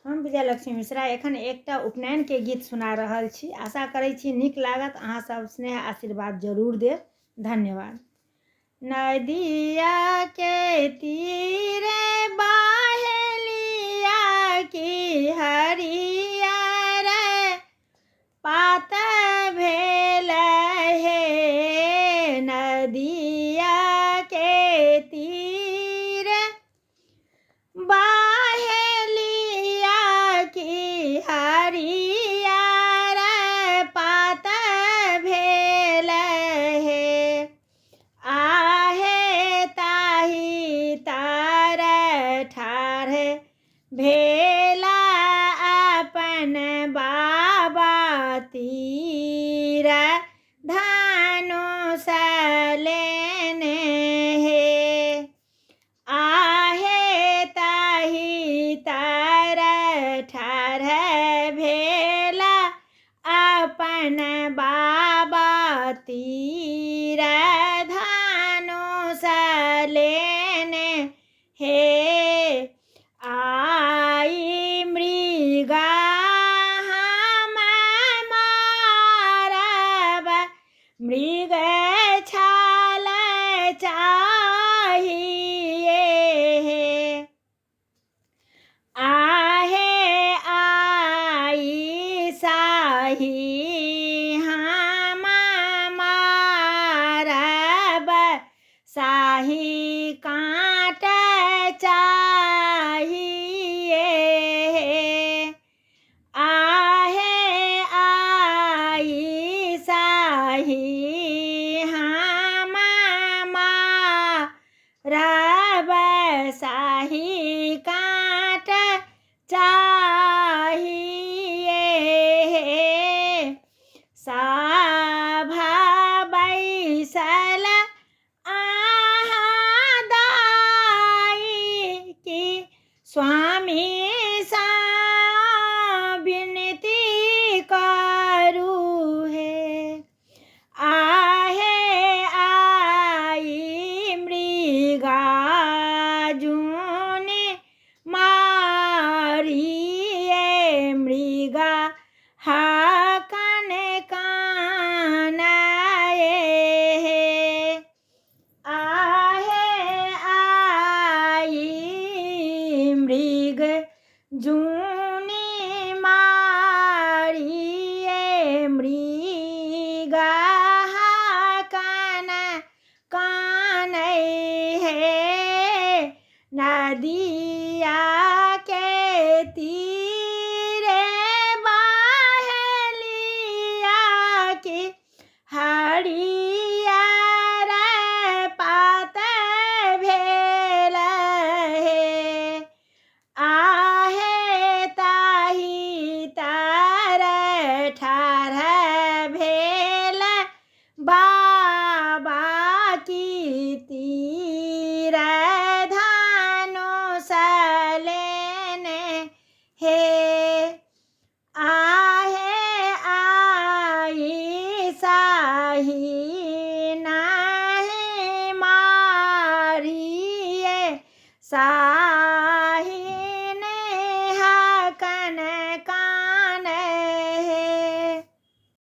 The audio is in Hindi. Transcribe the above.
हम विजयलक्ष्मी मिश्रा एखन एकटा उपनयन के गीत सुना रहल छी। आशा करै छी नीक लागत। अहाँ सब स्नेह आशीर्वाद जरूर देब। धन्यवाद। नदिया के तीरे बाहेलिया की हरियर पात भेल हे। नदिया के तीरे बाहेलिया की हरियर पात भेल हे। आहे ताही तार ठाढ़ भेला अपन बाबा तीर धनुष लेने हे। आहे ताही तार ठाढ़ भेला अपन बाबा तीर धनुष लेने हे। आई मृगा हम मारब मृग छाल चाहिए हे। आहे आई साही हम मारब साही काट चाहिए हे। आहे आई साही हम मारब साही काट चाहिए हे। सभा बैसल आहाँ दाई की स्वामी सा विनती करू हे। आहे आई मृगा जूनि मारिए मृगा हाकन कानाए हे। आहे आई मृग जूनि मारिए मृगा हाकन कानै हे। नदिया के तीरे बाहेलिया की हरियर पात भेल हे। आहे ताही तार ठाढ़ भेल बाबा की तीर धनुष लेने हे। आहे आई साही नहीं मारिए सा